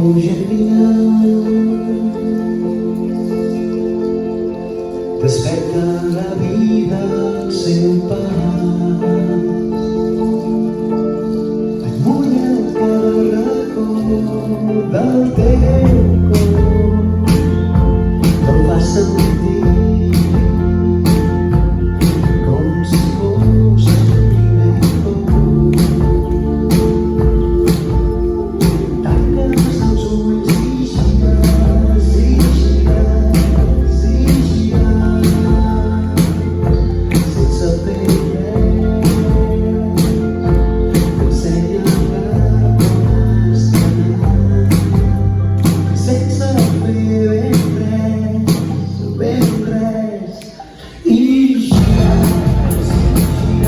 Hoje é final, desperta la vida sin paz. Amulla cada racó del teu cor, te'l fa sentir com si fos el primer cop. Tanques els ulls i gires, i gires, i gires, sense fer res, t'ensenya cames caminant, sense fer ben res, i gires, i gires,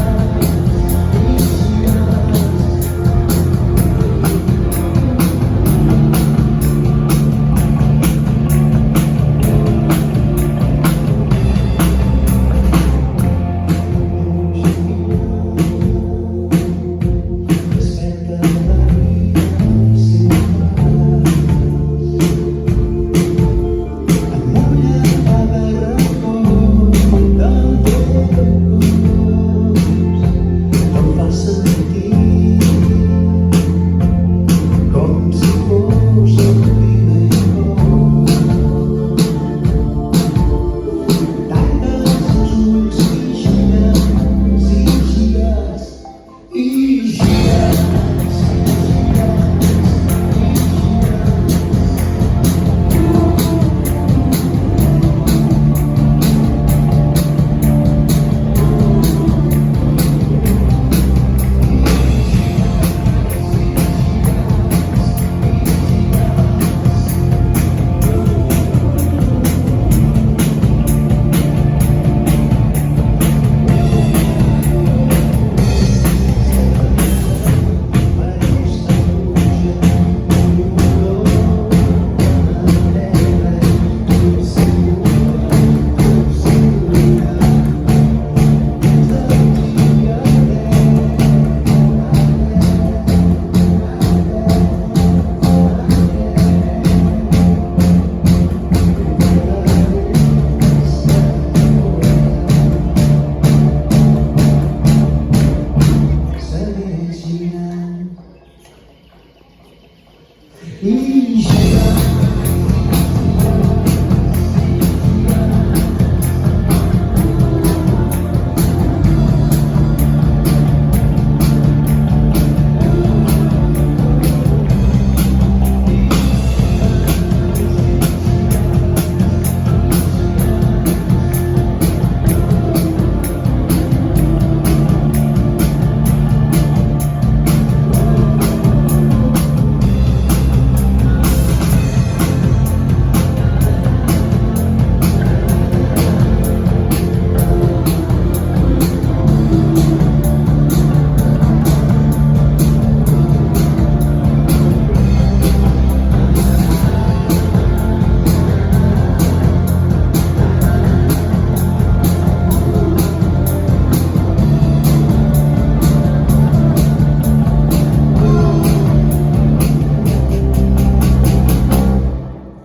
i gires.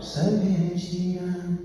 Segueix girant.